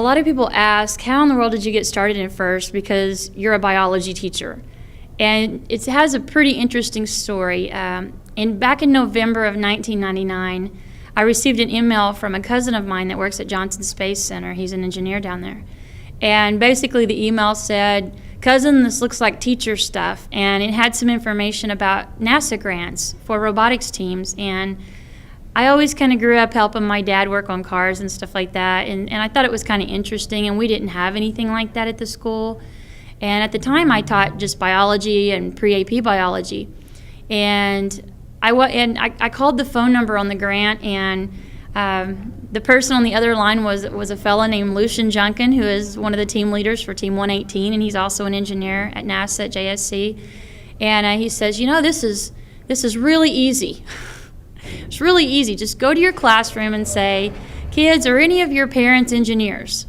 a lot of people ask, how in the world did you get started in FIRST? Because you're a biology teacher. And it has a pretty interesting story. Back in November of 1999, I received an email from a cousin of mine that works at Johnson Space Center. He's an engineer down there. And basically the email said, "Cousin, this looks like teacher stuff." And it had some information about NASA grants for robotics teams. And I always kind of grew up helping my dad work on cars and stuff like that. And I thought it was kind of interesting. And we didn't have anything like that at the school. And at the time, I taught just biology and pre-AP biology. And I called the phone number on the grant, and the person on the other line was a fellow named Lucian Junkin, who is one of the team leaders for Team 118, and he's also an engineer at NASA at JSC. And he says, this is really easy. It's really easy. Just go to your classroom and say, "Kids, are any of your parents engineers?"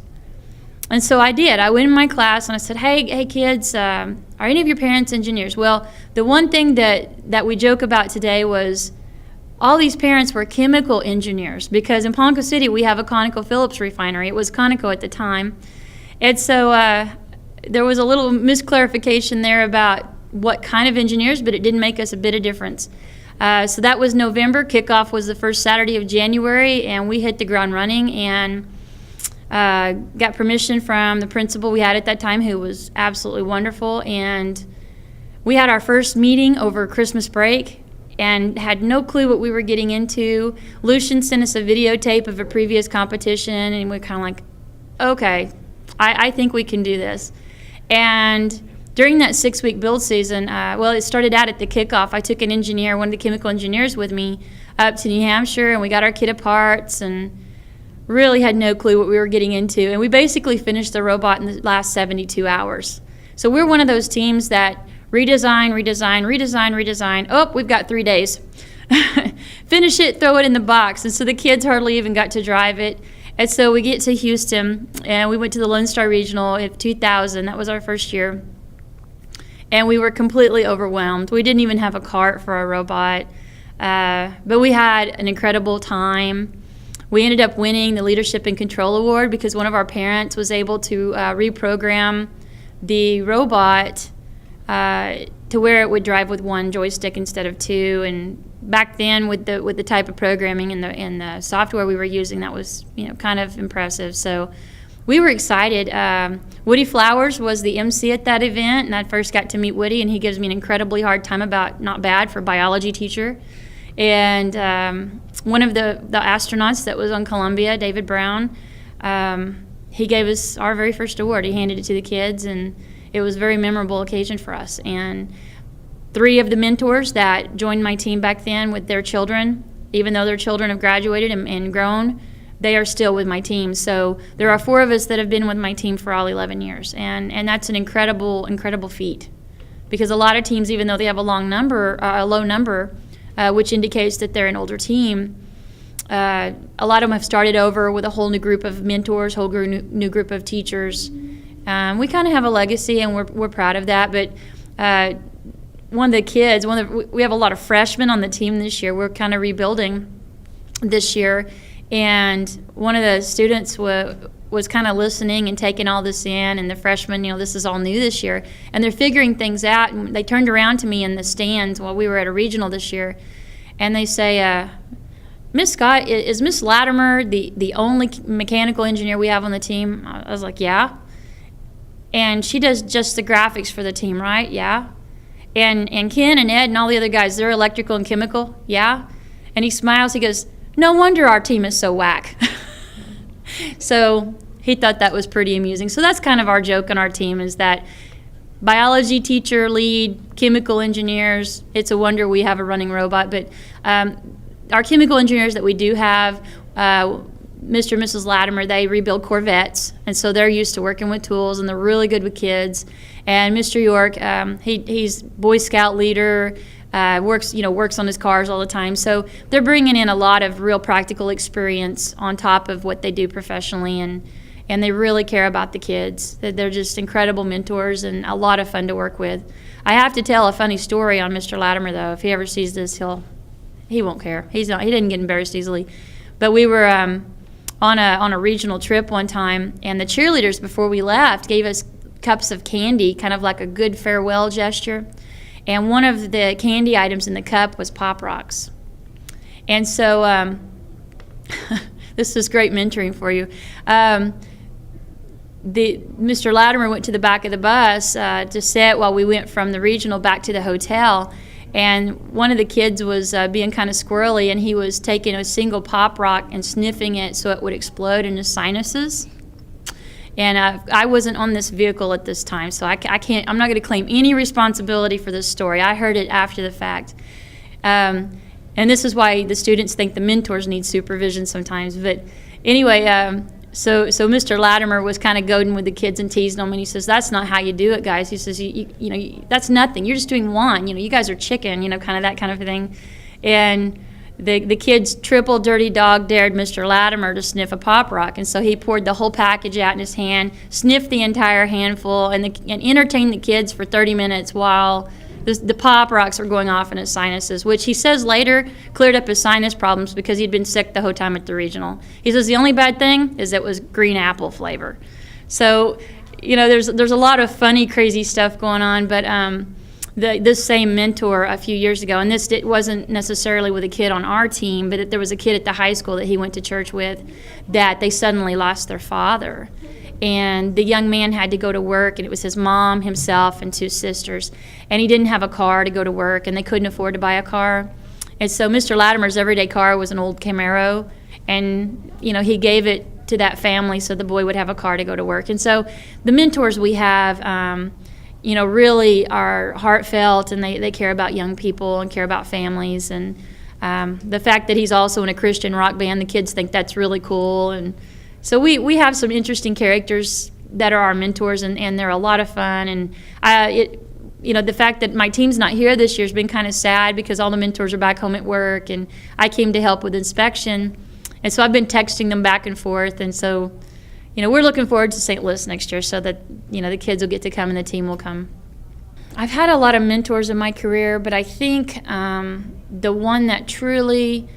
And so I did. I went in my class and I said, hey kids, are any of your parents engineers? Well, the one thing that we joke about today was all these parents were chemical engineers, because in Ponca City we have a ConocoPhillips refinery. It was Conoco at the time. And so there was a little misclarification there about what kind of engineers, but it didn't make us a bit of difference. So that was November. Kickoff was the first Saturday of January, and we hit the ground running and got permission from the principal we had at that time, who was absolutely wonderful. And we had our first meeting over Christmas break and had no clue what we were getting into. Lucian sent us a videotape of a previous competition, and we were kind of like, okay, I think we can do this. And during that 6-week build season, it started out at the kickoff. I took an engineer, one of the chemical engineers with me, up to New Hampshire, and we got our kit of parts and really had no clue what we were getting into. And we basically finished the robot in the last 72 hours. So we're one of those teams that redesign. Oh, we've got 3 days. Finish it, throw it in the box. And so the kids hardly even got to drive it. And so we get to Houston, and we went to the Lone Star Regional in 2000. That was our first year. And we were completely overwhelmed. We didn't even have a cart for our robot. But we had an incredible time. We ended up winning the Leadership and Control Award because one of our parents was able to reprogram the robot to where it would drive with one joystick instead of two. And back then, with the type of programming and the software we were using, that was kind of impressive. So we were excited. Woody Flowers was the MC at that event, and I first got to meet Woody, and he gives me an incredibly hard time about not bad for a biology teacher. And one of the astronauts that was on Columbia, David Brown, he gave us our very first award. He handed it to the kids, and it was a very memorable occasion for us. And 3 of the mentors that joined my team back then with their children, even though their children have graduated and grown, they are still with my team. So there are 4 of us that have been with my team for all 11 years. And that's an incredible, incredible feat. Because a lot of teams, even though they have a low number, which indicates that they're an older team, a lot of them have started over with a whole new group of mentors, whole new group of teachers. We kind of have a legacy, and we're proud of that. But one of the kids, we have a lot of freshmen on the team this year. We're kind of rebuilding this year, and one of the students was kind of listening and taking all this in, and the freshmen, this is all new this year, and they're figuring things out. And they turned around to me in the stands while we were at a regional this year, and they say, "Miss Scott, is Miss Latimer the only mechanical engineer we have on the team?" I was like, "Yeah." "And she does just the graphics for the team, right?" "Yeah." And Ken and Ed and all the other guys, they're electrical and chemical?" "Yeah." And he smiles, he goes, "No wonder our team is so whack." So he thought that was pretty amusing. So that's kind of our joke on our team, is that biology teacher, lead, chemical engineers, it's a wonder we have a running robot. But our chemical engineers that we do have, Mr. and Mrs. Latimer, they rebuild Corvettes, and so they're used to working with tools, and they're really good with kids. And Mr. York, he's Boy Scout leader, works on his cars all the time. So they're bringing in a lot of real practical experience on top of what they do professionally, and they really care about the kids. They're just incredible mentors and a lot of fun to work with. I have to tell a funny story on Mr. Latimer, though. If he ever sees this, he won't care. He didn't get embarrassed easily. But we were on a regional trip one time, and the cheerleaders, before we left, gave us cups of candy, kind of like a good farewell gesture. And one of the candy items in the cup was Pop Rocks. And so this is great mentoring for you. Mr. Latimer went to the back of the bus to sit while we went from the regional back to the hotel. And one of the kids was being kind of squirrely, and he was taking a single Pop Rock and sniffing it so it would explode in his sinuses. And I wasn't on this vehicle at this time, so I'm not going to claim any responsibility for this story. I heard it after the fact. And this is why the students think the mentors need supervision sometimes. But anyway, so Mr. Latimer was kind of goading with the kids and teasing them, and he says, "That's not how you do it, guys." He says, that's nothing. You're just doing one. You guys are chicken, kind of that kind of thing. And the kids triple dirty dog dared Mr. Latimer to sniff a Pop Rock, and so he poured the whole package out in his hand, sniffed the entire handful, and entertained the kids for 30 minutes while the Pop Rocks were going off in his sinuses, which he says later cleared up his sinus problems because he'd been sick the whole time at the regional. He says the only bad thing is it was green apple flavor. So, there's a lot of funny, crazy stuff going on, but this same mentor a few years ago, and it wasn't necessarily with a kid on our team, but there was a kid at the high school that he went to church with that they suddenly lost their father. And the young man had to go to work, and it was his mom, himself, and 2 sisters. And he didn't have a car to go to work, and they couldn't afford to buy a car. And so Mr. Latimer's everyday car was an old Camaro, and he gave it to that family so the boy would have a car to go to work. And so the mentors we have, really are heartfelt, and they care about young people and care about families. And the fact that he's also in a Christian rock band, the kids think that's really cool. And so we have some interesting characters that are our mentors, and they're a lot of fun. And the fact that my team's not here this year has been kind of sad because all the mentors are back home at work, and I came to help with inspection. And so I've been texting them back and forth. And so, we're looking forward to St. Louis next year so that, the kids will get to come and the team will come. I've had a lot of mentors in my career, but I think the one that truly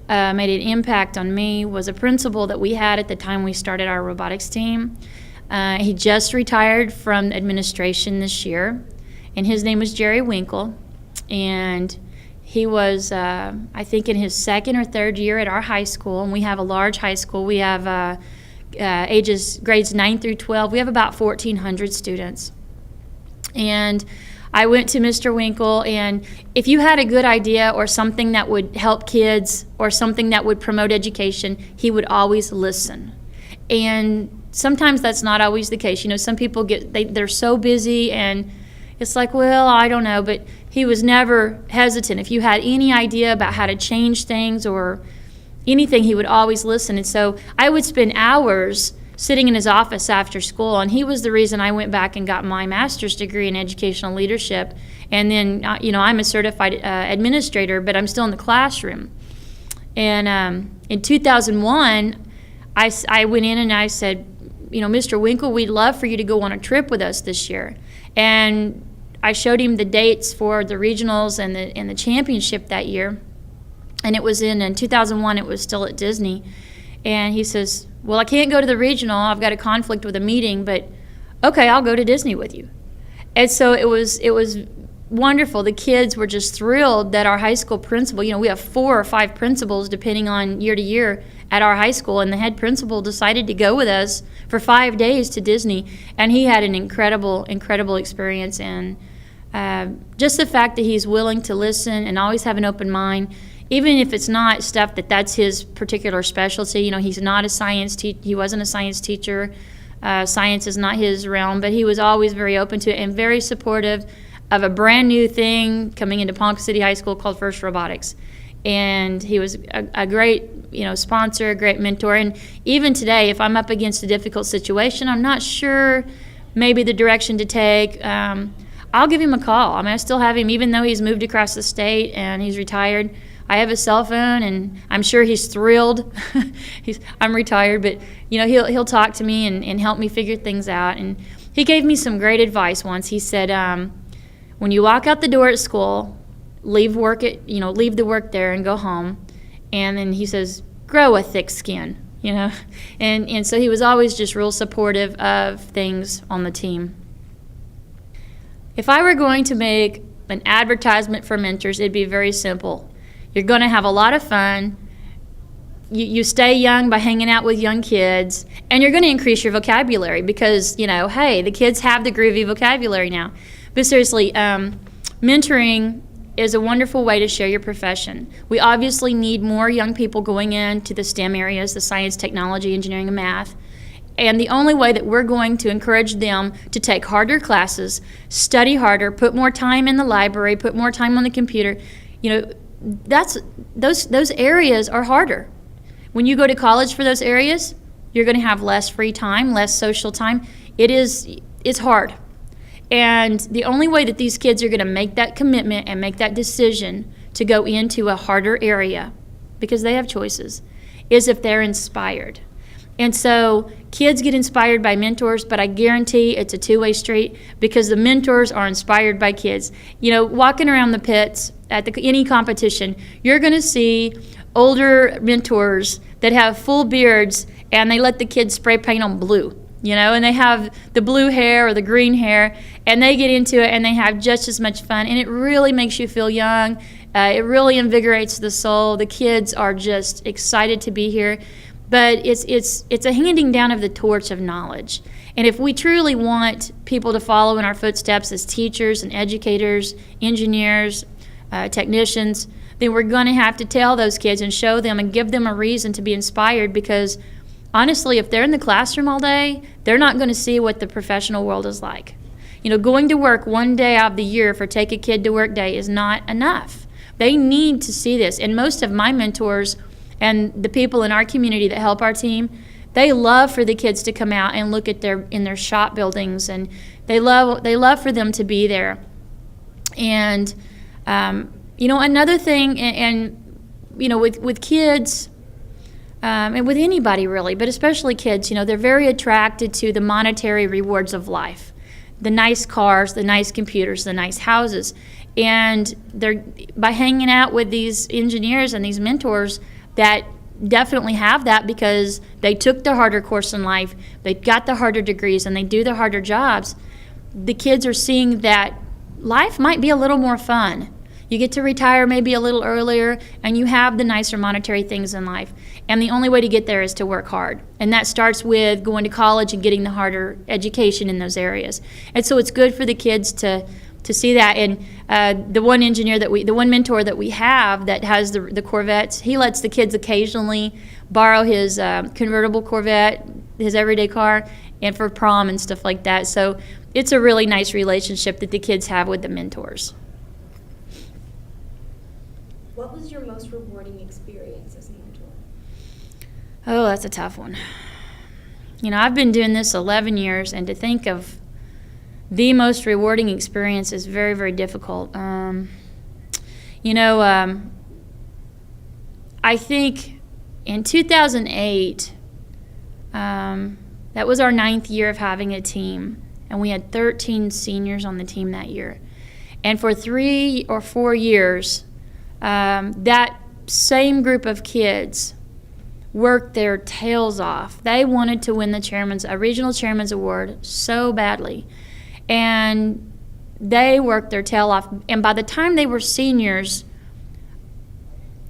made an impact on me was a principal that we had at the time we started our robotics team. He just retired from administration this year, and his name was Jerry Winkle. And he was, I think, in his 2nd or 3rd year at our high school, and we have a large high school. We have grades 9 through 12. We have about 1,400 students. And I went to Mr. Winkle, and if you had a good idea or something that would help kids or something that would promote education, he would always listen. And sometimes that's not always the case. Some people they're so busy, and it's like, well, I don't know, but he was never hesitant. If you had any idea about how to change things or anything, he would always listen. And so I would spend hours sitting in his office after school, and he was the reason I went back and got my master's degree in educational leadership. And then, I'm a certified administrator, but I'm still in the classroom. And in 2001, I went in and I said, Mr. Winkle, we'd love for you to go on a trip with us this year. And I showed him the dates for the regionals and the championship that year. And it was in 2001, it was still at Disney. And he says, well, I can't go to the regional. I've got a conflict with a meeting, but okay, I'll go to Disney with you. And so it was wonderful. The kids were just thrilled that our high school principal, we have 4 or 5 principals depending on year to year at our high school, and the head principal decided to go with us for 5 days to Disney. And he had an incredible experience. And just the fact that he's willing to listen and always have an open mind, even if it's not stuff that's his particular specialty. He's not a science he wasn't a science teacher. Science is not his realm, but he was always very open to it and very supportive of a brand new thing coming into Ponca City High School called First Robotics. And he was a great, sponsor, a great mentor. And even today, if I'm up against a difficult situation, I'm not sure maybe the direction to take, I'll give him a call. I still have him, even though he's moved across the state and he's retired. I have his cell phone, and I'm sure he's thrilled. I'm retired, but he'll talk to me and help me figure things out. And he gave me some great advice once. He said, when you walk out the door at school, leave the work there and go home. And then he says, grow a thick skin. you know. And so he was always just real supportive of things on the team. If I were going to make an advertisement for mentors, it'd be very simple. You're going to have a lot of fun. You stay young by hanging out with young kids, and you're going to increase your vocabulary because, hey, the kids have the groovy vocabulary now. But seriously, mentoring is a wonderful way to share your profession. We obviously need more young people going into the STEM areas, the science, technology, engineering, and math. And the only way that we're going to encourage them to take harder classes, study harder, put more time in the library, put more time on the computer, those areas are harder. When you go to college for those areas, you're going to have less free time, less social time. It's hard. And the only way that these kids are going to make that commitment and make that decision to go into a harder area, because they have choices, is if they're inspired. And so kids get inspired by mentors, but I guarantee it's a two-way street because the mentors are inspired by kids. Walking around the pits at any competition, you're going to see older mentors that have full beards, and they let the kids spray paint on blue, and they have the blue hair or the green hair, and they get into it, and they have just as much fun, and it really makes you feel young. It really invigorates the soul. The kids are just excited to be here. But it's a handing down of the torch of knowledge. And if we truly want people to follow in our footsteps as teachers and educators, engineers, technicians, then we're going to have to tell those kids and show them and give them a reason to be inspired, because honestly, if they're in the classroom all day, they're not going to see what the professional world is like. Going to work one day out of the year for Take a Kid to Work Day is not enough. They need to see this. And most of my mentors and the people in our community that help our team, they love for the kids to come out and look at in their shop buildings, and they love for them to be there. And another thing, with kids, and with anybody really, but especially kids, they're very attracted to the monetary rewards of life, the nice cars, the nice computers, the nice houses, and by hanging out with these engineers and these mentors that definitely have that because they took the harder course in life, they got the harder degrees, and they do the harder jobs, the kids are seeing that life might be a little more fun. You get to retire maybe a little earlier, and you have the nicer monetary things in life. And the only way to get there is to work hard. And that starts with going to college and getting the harder education in those areas. And so it's good for the kids to see that. And the one mentor that we have that has the Corvettes, he lets the kids occasionally borrow his convertible Corvette, his everyday car, and for prom and stuff like that. So it's a really nice relationship that the kids have with the mentors. What was your most rewarding experience as a mentor? Oh, that's a tough one. I've been doing this 11 years, and to think of the most rewarding experience is very, very difficult. I think in 2008, that was our 9th year of having a team, and we had 13 seniors on the team that year. And for 3 or 4 years, that same group of kids worked their tails off. They wanted to win a regional chairman's award so badly. And they worked their tail off. And by the time they were seniors,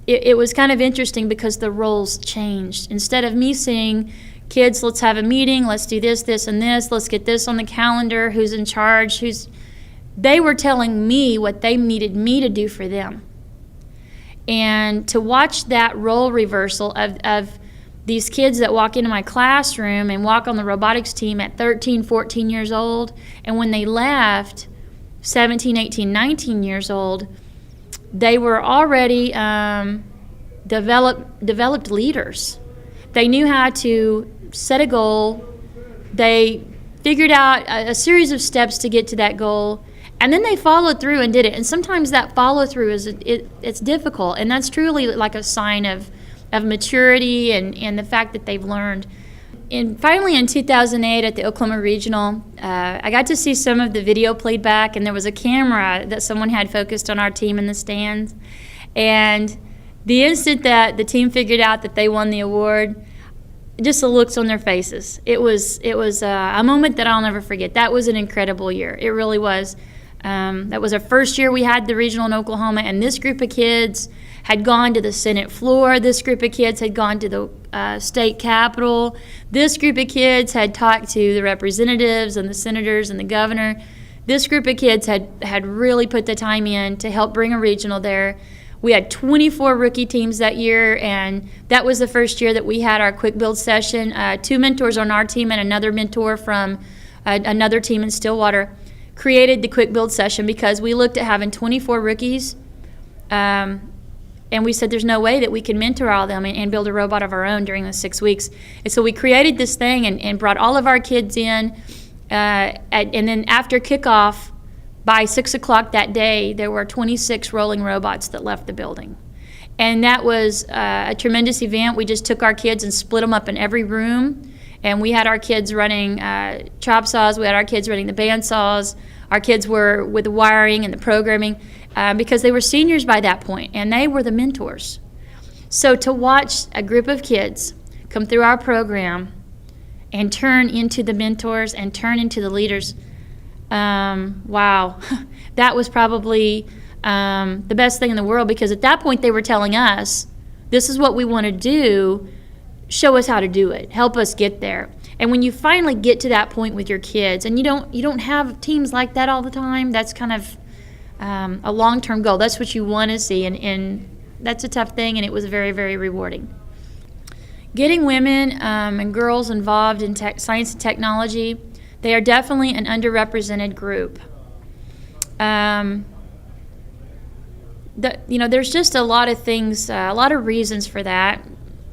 it was kind of interesting because the roles changed. Instead of me saying, kids, let's have a meeting, let's do this, this, and this, let's get this on the calendar, who's in charge, they were telling me what they needed me to do for them. And to watch that role reversal of these kids that walk into my classroom and walk on the robotics team at 13, 14 years old, and when they left, 17, 18, 19 years old, they were already developed leaders. They knew how to set a goal. They figured out a series of steps to get to that goal, and then they followed through and did it. And sometimes that follow through it's difficult, and that's truly like a sign of maturity and the fact that they've learned. And finally, in 2008 at the Oklahoma Regional, I got to see some of the video played back, and there was a camera that someone had focused on our team in the stands. And the instant that the team figured out that they won the award, just the looks on their faces. It was a moment that I'll never forget. That was an incredible year. It really was. That was our first year we had the regional in Oklahoma, and this group of kids had gone to the Senate floor. This group of kids had gone to the state capitol. This group of kids had talked to the representatives and the senators and the governor. This group of kids had really put the time in to help bring a regional there. We had 24 rookie teams that year, and that was the first year that we had our quick build session. 2 mentors on our team and another mentor from another team in Stillwater created the quick build session because we looked at having 24 rookies, and we said there's no way that we can mentor all of them and build a robot of our own during the 6 weeks. And so we created this thing and brought all of our kids in, and then after kickoff, by 6 o'clock that day, there were 26 rolling robots that left the building. And that was a tremendous event. We just took our kids and split them up in every room. And we had our kids running chop saws. We had our kids running the band saws. Our kids were with the wiring and the programming because they were seniors by that point, and they were the mentors. So to watch a group of kids come through our program and turn into the mentors and turn into the leaders, wow, that was probably the best thing in the world, because at that point they were telling us, this is what we want to do, show us how to do it, help us get there. And when you finally get to that point with your kids, and you don't have teams like that all the time, that's kind of a long-term goal. That's what you want to see, and that's a tough thing, and it was very, very rewarding. Getting women and girls involved in science and technology, they are definitely an underrepresented group. There's just a lot of things, a lot of reasons for that.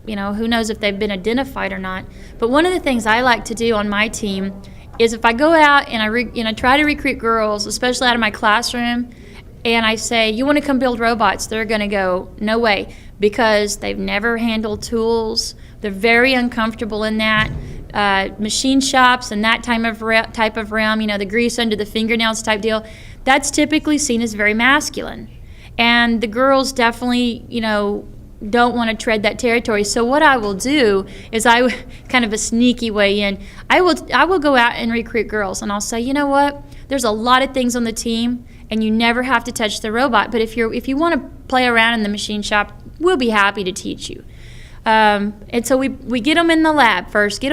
Who knows if they've been identified or not. But one of the things I like to do on my team is if I go out and I try to recruit girls, especially out of my classroom, and I say, you want to come build robots, they're going to go, no way, because they've never handled tools. They're very uncomfortable in that. Machine shops and that type of realm, the grease under the fingernails type deal, that's typically seen as very masculine. And the girls definitely, don't want to tread that territory. So what I will do is kind of a sneaky way in, I will go out and recruit girls, and I'll say, you know what, there's a lot of things on the team, and you never have to touch the robot, but if you want to play around in the machine shop, we'll be happy to teach you. And so we get them in the lab first,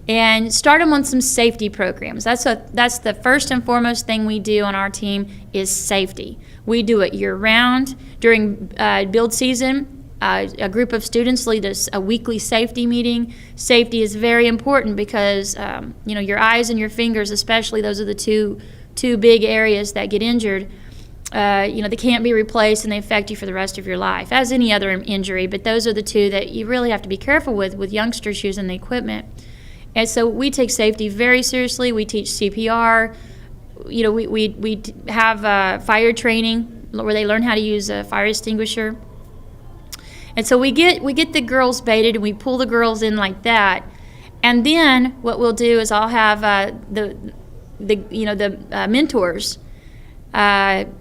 and start them on some safety programs. That's the first and foremost thing we do on our team is safety. We do it year-round. During build season, a group of students lead a weekly safety meeting. Safety is very important because your eyes and your fingers, especially, those are the two big areas that get injured. They can't be replaced, and they affect you for the rest of your life, as any other injury. But those are the two that you really have to be careful with youngsters using the equipment. And so we take safety very seriously. We teach CPR. We have fire training where they learn how to use a fire extinguisher. And so we get the girls baited, and we pull the girls in like that. And then what we'll do is I'll have the mentors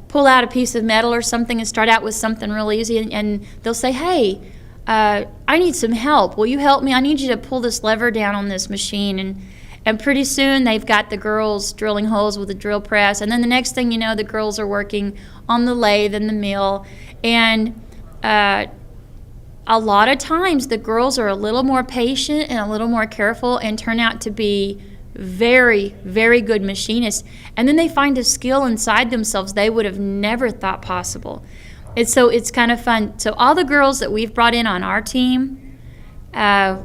pull out a piece of metal or something and start out with something real easy, and they'll say, hey, I need some help. Will you help me? I need you to pull this lever down on this machine. And pretty soon they've got the girls drilling holes with a drill press. And then the next thing you know, the girls are working on the lathe and the mill. And a lot of times the girls are a little more patient and a little more careful and turn out to be very, very good machinists. And then they find a skill inside themselves they would have never thought possible. And so it's kind of fun. So all the girls that we've brought in on our team, the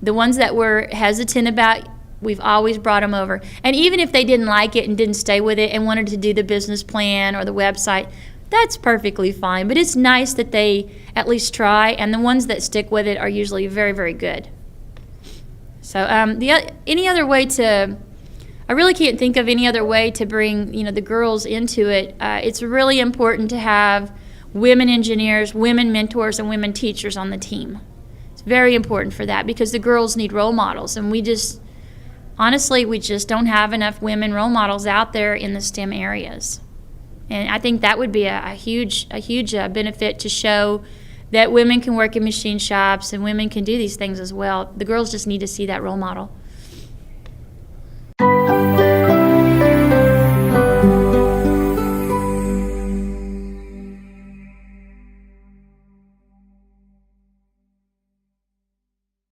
ones that were hesitant about, we've always brought them over. And even if they didn't like it and didn't stay with it and wanted to do the business plan or the website, that's perfectly fine. But it's nice that they at least try, and the ones that stick with it are usually very, very good. So any other way I really can't think of any other way to bring the girls into it. It's really important to have women engineers, women mentors, and women teachers on the team. It's very important for that because the girls need role models, and we just don't have enough women role models out there in the STEM areas. And I think that would be a huge benefit to show that women can work in machine shops and women can do these things as well. The girls just need to see that role model.